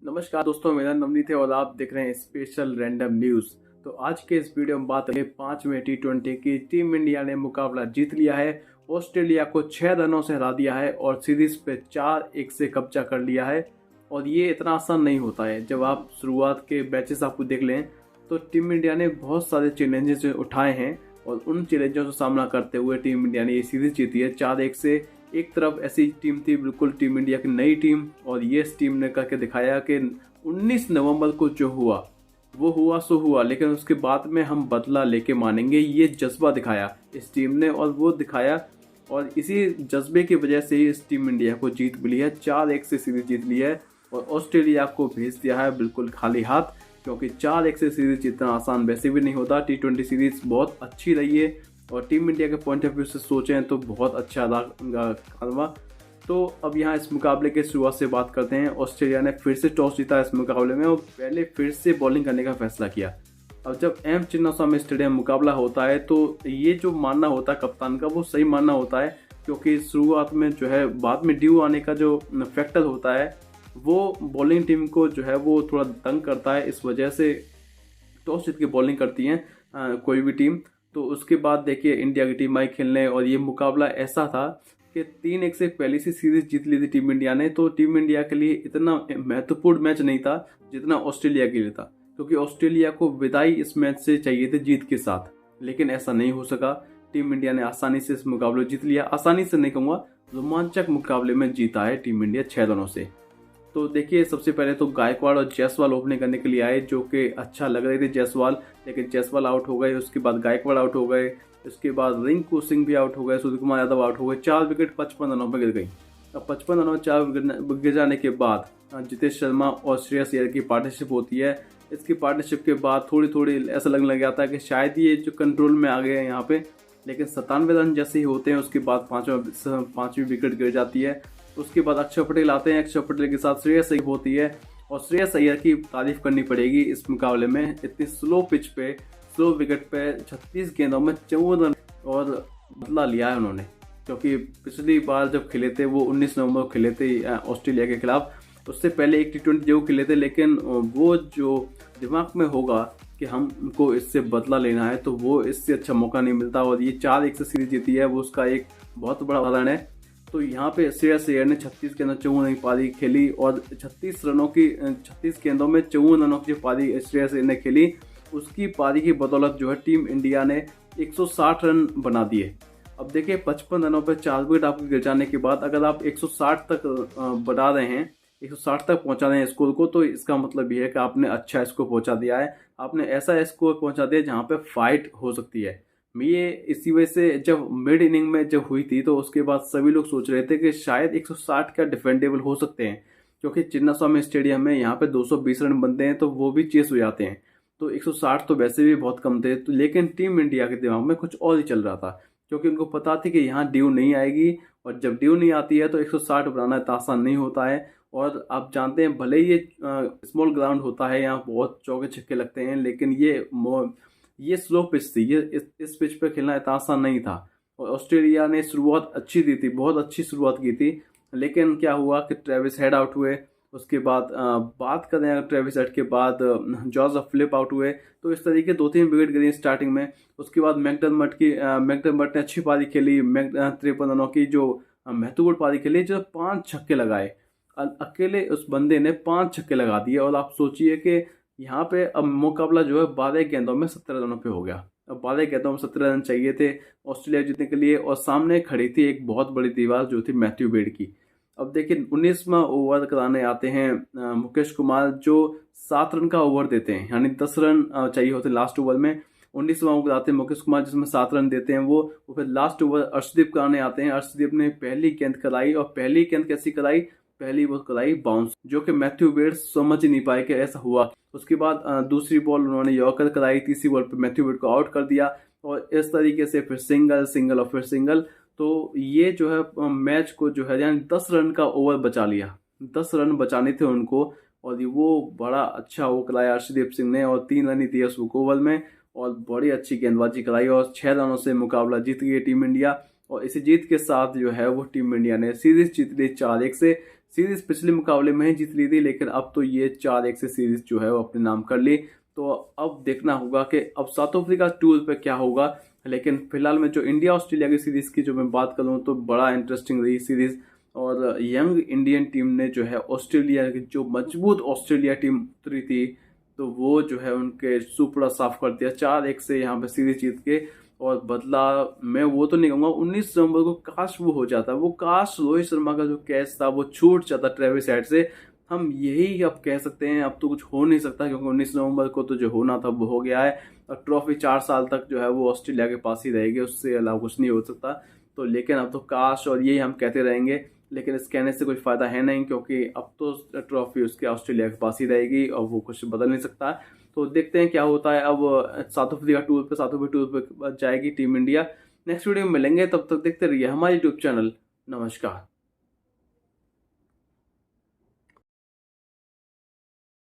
नमस्कार दोस्तों, मेरा नवनीत है और आप देख रहे हैं स्पेशल रैंडम न्यूज़। तो आज के इस वीडियो में बात करें 5वें T20 की। टीम इंडिया ने मुकाबला जीत लिया है, ऑस्ट्रेलिया को 6 रनों से हरा दिया है और सीरीज पे 4-1 से कब्जा कर लिया है। और ये इतना आसान नहीं होता है। जब आप शुरुआत के मैचेस आपको देख लें तो टीम इंडिया ने बहुत सारे चैलेंजेस उठाए हैं और उन चैलेंजों का सामना करते हुए टीम इंडिया ने ये सीरीज जीती है 4-1 से। एक तरफ ऐसी टीम थी बिल्कुल टीम इंडिया की नई टीम, और ये इस टीम ने करके दिखाया कि 19 नवंबर को जो हुआ वो हुआ सो हुआ, लेकिन उसके बाद में हम बदला लेके मानेंगे। ये जज्बा दिखाया इस टीम ने और वो दिखाया, और इसी जज्बे की वजह से ही इस टीम इंडिया को जीत मिली है। 4-1 से सीरीज जीत ली है और ऑस्ट्रेलिया को भेज दिया है बिल्कुल खाली हाथ, क्योंकि 4-1 से सीरीज जितना आसान वैसे भी नहीं होता। T20 सीरीज बहुत अच्छी रही है और टीम इंडिया के पॉइंट ऑफ व्यू से सोचें तो बहुत अच्छा रहा। तो अब यहाँ इस मुकाबले के शुरुआत से बात करते हैं। ऑस्ट्रेलिया ने फिर से टॉस जीता इस मुकाबले में और पहले फिर से बॉलिंग करने का फैसला किया। अब जब एम चिन्नास्वामी स्टेडियम मुकाबला होता है तो ये जो मानना होता है कप्तान का वो सही मानना होता है, क्योंकि शुरुआत में जो है बाद में ड्यू आने का जो फैक्टर होता है वो बॉलिंग टीम को जो है वो थोड़ा तंग करता है। इस वजह से टॉस जीत के बॉलिंग करती है कोई भी टीम। तो उसके बाद देखिए इंडिया की टीम आई खेलने और ये मुकाबला ऐसा था कि 3-1 से पहले से सीरीज जीत ली थी टीम इंडिया ने। तो टीम इंडिया के लिए इतना महत्वपूर्ण मैच नहीं था जितना ऑस्ट्रेलिया के लिए था, क्योंकि ऑस्ट्रेलिया को विदाई इस मैच से चाहिए थी जीत के साथ, लेकिन ऐसा नहीं हो सका। टीम इंडिया ने आसानी से इस मुकाबले जीत लिया। आसानी से नहीं कहूँगा, रोमांचक मुकाबले में जीता है टीम इंडिया 6 रनों से। तो देखिए सबसे पहले तो गायकवाड़ और जायसवाल ओपनिंग करने के लिए आए, जो कि अच्छा लग रहे थे जायसवाल, लेकिन जायसवाल आउट हो गए। उसके बाद गायकवाड़ आउट हो गए, उसके बाद रिंकू सिंह भी आउट हो गए, सूर्य कुमार यादव आउट हो गए। 4 विकेट 55 रनों पर गिर गई। अब 55 रनों में 4 विकेट गिर जाने के बाद जितेश शर्मा और श्रेयस अय्यर की पार्टनरशिप होती है। इसकी पार्टनरशिप के बाद थोड़ी थोड़ी ऐसा लगने लग जाता है कि शायद ये जो कंट्रोल में आ गए हैं यहाँ पे, लेकिन 97 रन जैसे ही होते हैं उसके बाद पाँचवीं विकेट गिर जाती है। उसके बाद अक्षर पटेल आते हैं। अक्षर पटेल के साथ श्रेयस अय्यर होती है, और श्रेयस अय्यर की तारीफ करनी पड़ेगी इस मुकाबले में। इतनी स्लो पिच पे स्लो विकेट पे 36 गेंदों में 54 रन और बदला लिया है उन्होंने, क्योंकि पिछली बार जब खेले थे वो 19 नवंबर को खेले थे ऑस्ट्रेलिया के खिलाफ। उससे पहले एक T20 जरूर खेले थे, लेकिन वो जो दिमाग में होगा कि हमको इससे बदला लेना है तो वो इससे अच्छा मौका नहीं मिलता। और ये 4-1 से सीरीज जीती है, वो उसका एक बहुत बड़ा उदाहरण है। तो यहाँ पे श्रेयस अय्यर ने 36 गेंदों 54 रनों की पारी खेली और 36 गेंदों में 54 रनों की पारी श्रेयस अय्यर ने खेली। उसकी पारी की बदौलत जो है टीम इंडिया ने 160 रन बना दिए। अब देखिए 55 रनों पर 4 विकेट आपको गिर जाने के बाद अगर आप 160 तक बढ़ा रहे हैं, 160 तक पहुंचा रहे हैं स्कोर को, तो इसका मतलब ये है कि आपने अच्छा स्कोर पहुंचा दिया है। आपने ऐसा स्कोर पहुंचा दिया जहाँ पे फाइट हो सकती है। ये इसी वजह से जब मिड इनिंग में जब हुई थी तो उसके बाद सभी लोग सोच रहे थे कि शायद 160 का डिफेंडेबल हो सकते हैं, क्योंकि चिन्नास्वामी स्टेडियम में यहाँ पे 220 रन बनते हैं तो वो भी चेस हो जाते हैं। तो 160 तो वैसे भी बहुत कम थे, तो लेकिन टीम इंडिया के दिमाग में कुछ और ही चल रहा था, क्योंकि उनको पता थी कि यहाँ ड्यू नहीं आएगी, और जब ड्यू नहीं आती है तो 160 बनाना इतना आसान नहीं होता है। और आप जानते हैं भले ही ये स्मॉल ग्राउंड होता है, यहाँ बहुत चौके छक्के लगते हैं, लेकिन ये स्लो पिच थी। ये इस पिच पे खेलना इतना आसान नहीं था। और ऑस्ट्रेलिया ने शुरुआत अच्छी दी थी, बहुत अच्छी शुरुआत की थी, लेकिन क्या हुआ कि ट्रेविस हेड आउट हुए। उसके बाद बात करें ट्रेविस हेड के बाद जोसेफ फिलिप आउट हुए। तो इस तरीके 2-3 विकेट गिरी स्टार्टिंग में। उसके बाद मैकडरमट ने अच्छी पारी खेली, 53 रनों की जो महत्वपूर्ण पारी खेली, जो 5 छक्के लगाए। अकेले उस बंदे ने 5 छक्के लगा दिए। और आप सोचिए कि यहाँ पे अब मुकाबला जो है 12 गेंदों में 17 रनों पे हो गया। अब 12 गेंदों में 17 रन चाहिए थे ऑस्ट्रेलिया जीतने के लिए, और सामने खड़ी थी एक बहुत बड़ी दीवार जो थी मैथ्यू वेड की। अब देखिए 19वां ओवर कराने आते हैं मुकेश कुमार, जो 7 रन का ओवर देते हैं, यानी 10 रन चाहिए होते लास्ट ओवर में। 19वां ओवर आते हैं मुकेश कुमार जिसमें 7 रन देते हैं वो। फिर लास्ट ओवर अर्शदीप कराने आते हैं। अर्शदीप ने पहली गेंद कराई, और पहली गेंद कैसी कराई, पहली बॉल कराई बाउंस, जो कि मैथ्यू वेड समझ ही नहीं पाए कि ऐसा हुआ। उसके बाद दूसरी बॉल उन्होंने यॉर्कर कराई, तीसरी बॉल पे मैथ्यू वेड को आउट कर दिया, और इस तरीके से फिर सिंगल और फिर सिंगल। तो ये जो है मैच को जो है यानी 10 रन का ओवर बचा लिया। 10 रन बचाने थे उनको, और वो बड़ा अच्छा ओवर कराया अर्शदीप सिंह ने, और 3 रन ही दिए उस ओवर में, और बड़ी अच्छी गेंदबाजी कराई, और 6 रनों से मुकाबला जीत गई टीम इंडिया। और इसी जीत के साथ जो है वो टीम इंडिया ने सीरीज जीत ली 4-1 से। सीरीज पिछले मुकाबले में ही जीत ली थी, लेकिन अब तो ये 4-1 से सीरीज जो है वो अपने नाम कर ली। तो अब देखना होगा कि अब साउथ अफ्रीका टूर पे क्या होगा। लेकिन फिलहाल में जो इंडिया ऑस्ट्रेलिया की सीरीज की जो मैं बात करूँ तो बड़ा इंटरेस्टिंग रही सीरीज, और यंग इंडियन टीम ने जो है ऑस्ट्रेलिया की जो मजबूत ऑस्ट्रेलिया टीम उतरी थी तो वो जो है उनके सुपड़ा साफ कर दिया 4-1 से यहाँ पे सीरीज जीत के। और बदला मैं वो तो नहीं कहूँगा, 19 नवंबर को काश वो हो जाता, वो काश रोहित शर्मा का जो कैच था वो छूट जाता ट्रेविस हेड से। हम यही अब कह सकते हैं, अब तो कुछ हो नहीं सकता क्योंकि 19 नवंबर को तो जो होना था वो हो गया है, और ट्रॉफी 4 साल तक जो है वो ऑस्ट्रेलिया के पास ही रहेगी, उससे अलावा कुछ नहीं हो सकता। तो लेकिन अब तो काश और यही हम कहते रहेंगे, लेकिन इस कहने से कोई फायदा है नहीं क्योंकि अब तो ट्रॉफी उसके ऑस्ट्रेलिया के पास ही रहेगी और वो कुछ बदल नहीं सकता। तो देखते हैं क्या होता है। अब साउथ अफ्रीका टूर पे जाएगी टीम इंडिया। नेक्स्ट वीडियो में मिलेंगे, तब तक देखते रहिए हमारे यूट्यूब चैनल। नमस्कार।